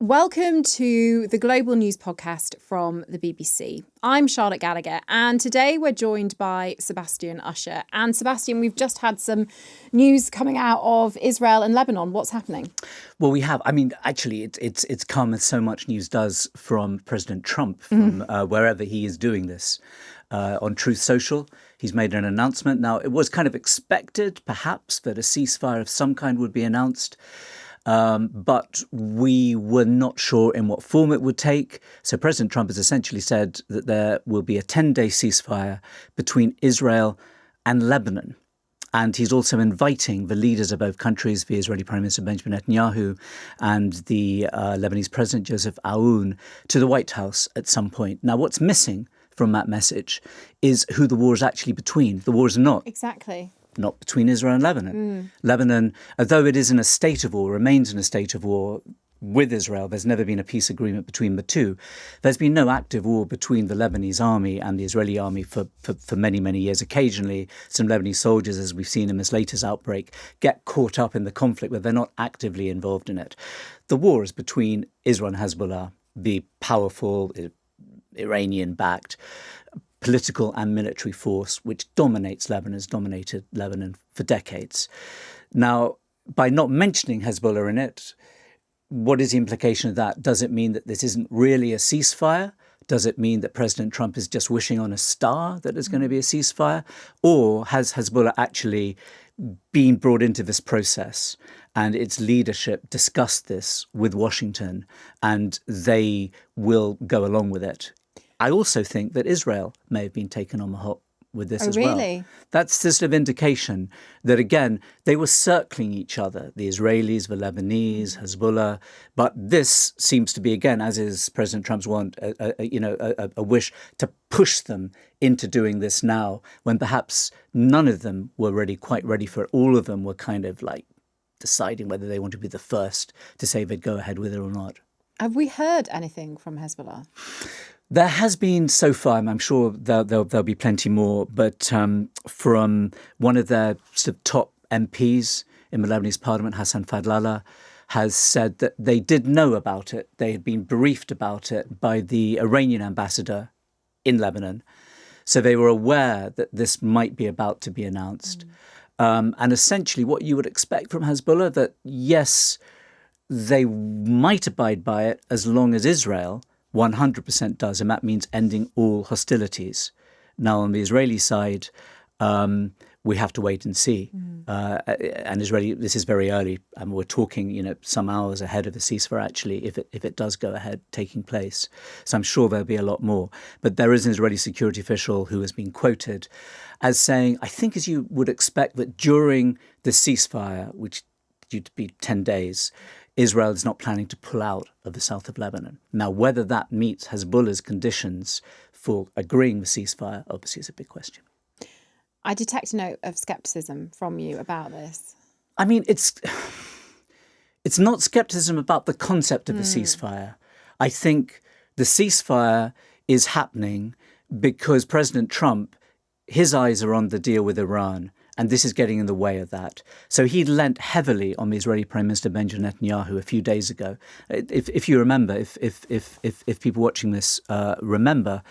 Welcome to the Global News Podcast from the BBC. I'm Charlotte Gallagher, and today we're joined by Sebastian Usher. And Sebastian, we've just had some news coming out of Israel and Lebanon. What's happening? Well, we have. I mean, actually, it's come as so much news does from President Trump, from wherever he is doing this. On Truth Social, he's made an announcement. Now, it was kind of expected, perhaps, that a ceasefire of some kind would be announced. But we were not sure in what form it would take. So President Trump has essentially said that there will be a 10-day ceasefire between Israel and Lebanon. And he's also inviting the leaders of both countries, the Israeli Prime Minister Benjamin Netanyahu and the Lebanese President Joseph Aoun, to the White House at some point. Now, what's missing from that message is who the war is actually between. The war is not between Israel and Lebanon. Lebanon, although it is in a state of war, remains in a state of war with Israel. There's never been a peace agreement between the two. There's been no active war between the Lebanese army and the Israeli army for many, many years. Occasionally, some Lebanese soldiers, as we've seen in this latest outbreak, get caught up in the conflict, but they're not actively involved in it. The war is between Israel and Hezbollah, the powerful Iranian-backed political and military force which dominates Lebanon, has dominated Lebanon for decades. Now, by not mentioning Hezbollah in it, what is the implication of that? Does it mean that this isn't really a ceasefire? Does it mean that President Trump is just wishing on a star that there's going to be a ceasefire? Or has Hezbollah actually been brought into this process and its leadership discussed this with Washington and they will go along with it? I also think that Israel may have been taken on the hop with this as well. Really? That's the sort of indication that, again, they were circling each other, the Israelis, the Lebanese, Hezbollah. But this seems to be, again, as is President Trump's want, a wish to push them into doing this now, when perhaps none of them were quite ready for it. All of them were kind of like deciding whether they want to be the first to say they'd go ahead with it or not. Have we heard anything from Hezbollah? There has been so far, and I'm sure there'll be plenty more, but from one of their sort of top MPs in the Lebanese parliament, Hassan Fadlallah, has said that they did know about it. They had been briefed about it by the Iranian ambassador in Lebanon. So they were aware that this might be about to be announced. And essentially what you would expect from Hezbollah, that yes, they might abide by it as long as Israel 100% does, and that means ending all hostilities. Now, on the Israeli side, we have to wait and see. And this is very early, and we're talking, some hours ahead of the ceasefire, actually, if it does go ahead taking place. So I'm sure there'll be a lot more. But there is an Israeli security official who has been quoted as saying, I think as you would expect, that during the ceasefire, which is due to be 10 days, Israel is not planning to pull out of the south of Lebanon. Now, whether that meets Hezbollah's conditions for agreeing the ceasefire, obviously, is a big question. I detect a note of scepticism from you about this. I mean, it's not scepticism about the concept of a ceasefire. I think the ceasefire is happening because President Trump, his eyes are on the deal with Iran. And this is getting in the way of that. So he lent heavily on the Israeli Prime Minister Benjamin Netanyahu a few days ago. If you remember, if people watching this remember,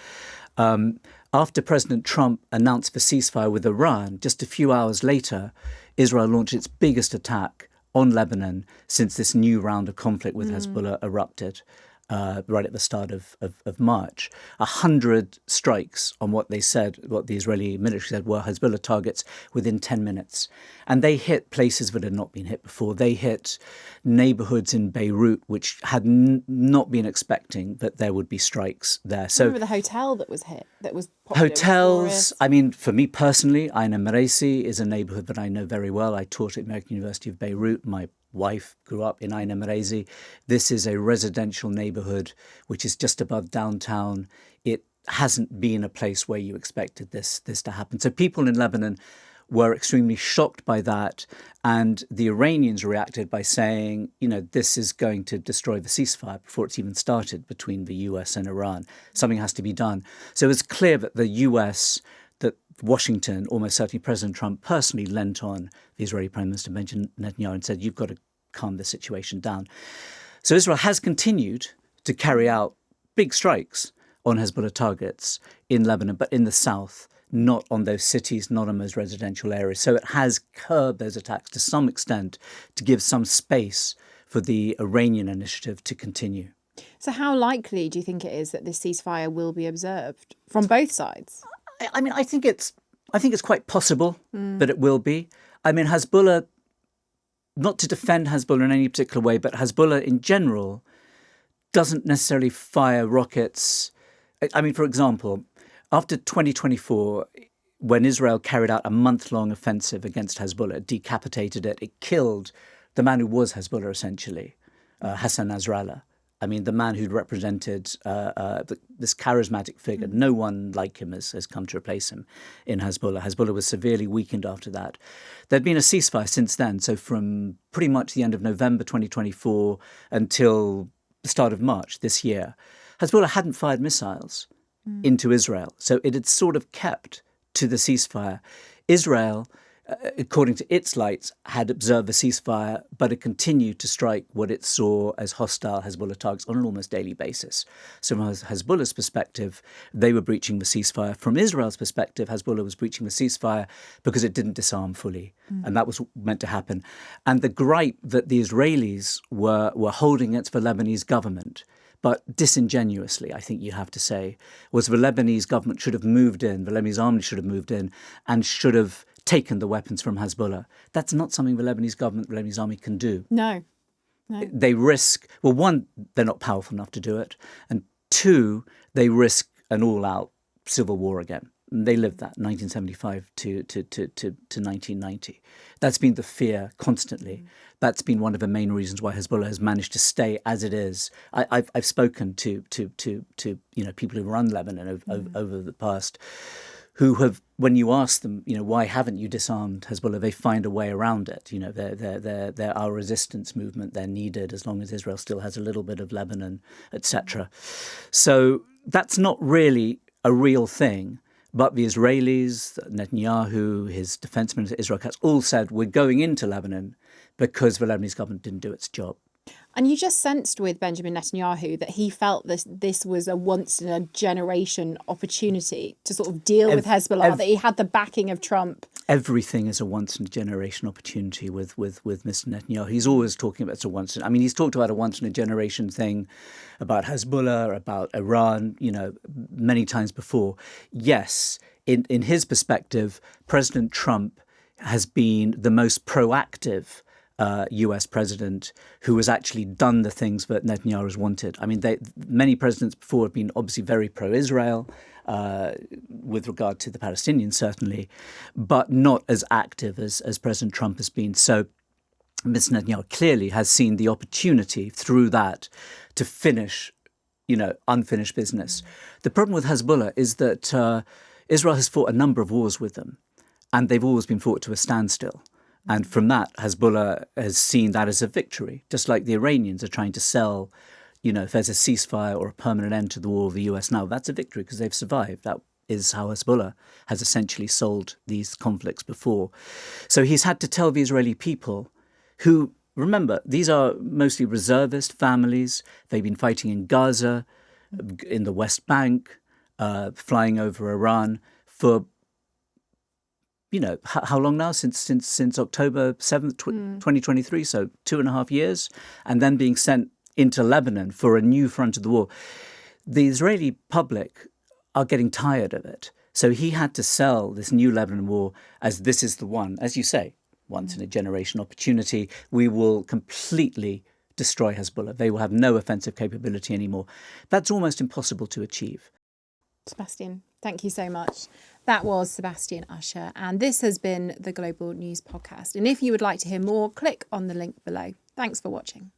after President Trump announced the ceasefire with Iran, just a few hours later, Israel launched its biggest attack on Lebanon since this new round of conflict with Hezbollah erupted. Right at the start of March, 100 strikes on what the Israeli military said were Hezbollah targets within 10 minutes. And they hit places that had not been hit before. They hit neighborhoods in Beirut, which had not been expecting that there would be strikes there. So remember the hotel that was hit, that was popular hotels. I mean, for me personally, Ain al-Maraisi is a neighborhood that I know very well. I taught at American University of Beirut. My wife grew up in Ain al-Maraisi. This is a residential neighborhood which is just above downtown. It hasn't been a place where you expected this to happen. So people in Lebanon were extremely shocked by that. And the Iranians reacted by saying, this is going to destroy the ceasefire before it's even started between the US and Iran. Something has to be done. So it's clear that the US, that Washington, almost certainly President Trump personally lent on the Israeli Prime Minister Benjamin Netanyahu and said, you've got to calm the situation down. So Israel has continued to carry out big strikes on Hezbollah targets in Lebanon, but in the south, not on those cities, not on those residential areas. So it has curbed those attacks to some extent to give some space for the Iranian initiative to continue. So how likely do you think it is that this ceasefire will be observed from both sides? I mean, I think it's quite possible that it will be. I mean, Hezbollah, not to defend Hezbollah in any particular way, but Hezbollah in general doesn't necessarily fire rockets. I mean, for example, after 2024, when Israel carried out a month-long offensive against Hezbollah, it decapitated it, it killed the man who was Hezbollah, essentially, Hassan Nasrallah. I mean, the man who'd represented this charismatic figure. No one like him has come to replace him in Hezbollah. Hezbollah was severely weakened after that. There'd been a ceasefire since then. So from pretty much the end of November 2024 until the start of March this year, Hezbollah hadn't fired missiles into Israel. So it had sort of kept to the ceasefire. Israel, according to its lights, had observed the ceasefire, but it continued to strike what it saw as hostile Hezbollah targets on an almost daily basis. So from Hezbollah's perspective, they were breaching the ceasefire. From Israel's perspective, Hezbollah was breaching the ceasefire because it didn't disarm fully. And that was meant to happen. And the gripe that the Israelis were holding against the Lebanese government, but disingenuously, I think you have to say, was the Lebanese government should have moved in, the Lebanese army should have moved in and should have taken the weapons from Hezbollah. That's not something the Lebanese government, the Lebanese army can do. No. They risk, well, one, they're not powerful enough to do it. And two, they risk an all-out civil war again. And they lived that 1975 to 1990. That's been the fear constantly. That's been one of the main reasons why Hezbollah has managed to stay as it is. I've spoken to people who run Lebanon over the past, who have, when you ask them, why haven't you disarmed Hezbollah, they find a way around it. They're our resistance movement. They're needed as long as Israel still has a little bit of Lebanon, etc. So that's not really a real thing. But the Israelis, Netanyahu, his defense minister, Israel Katz, all said we're going into Lebanon because the Lebanese government didn't do its job. And you just sensed with Benjamin Netanyahu that he felt this was a once-in-a-generation opportunity to sort of deal with Hezbollah, that he had the backing of Trump. Everything is a once-in-a-generation opportunity with Mr. Netanyahu. He's always talking about he's talked about a once-in-a-generation thing about Hezbollah, about Iran, many times before. Yes, in his perspective, President Trump has been the most proactive US president who has actually done the things that Netanyahu has wanted. I mean, many presidents before have been obviously very pro-Israel with regard to the Palestinians, certainly, but not as active as President Trump has been. So Mr. Netanyahu clearly has seen the opportunity through that to finish, unfinished business. The problem with Hezbollah is that Israel has fought a number of wars with them, and they've always been fought to a standstill. And from that, Hezbollah has seen that as a victory, just like the Iranians are trying to sell, if there's a ceasefire or a permanent end to the war with the US now, that's a victory because they've survived. That is how Hezbollah has essentially sold these conflicts before. So he's had to tell the Israeli people who, remember, these are mostly reservist families. They've been fighting in Gaza, in the West Bank, flying over Iran for how long now? Since October 7th, 2023, so 2.5 years, and then being sent into Lebanon for a new front of the war. The Israeli public are getting tired of it. So he had to sell this new Lebanon war as this is the one, as you say, once in a generation opportunity. We will completely destroy Hezbollah. They will have no offensive capability anymore. That's almost impossible to achieve. Sebastian, thank you so much. That was Sebastian Usher, and this has been the Global News Podcast. And if you would like to hear more, click on the link below. Thanks for watching.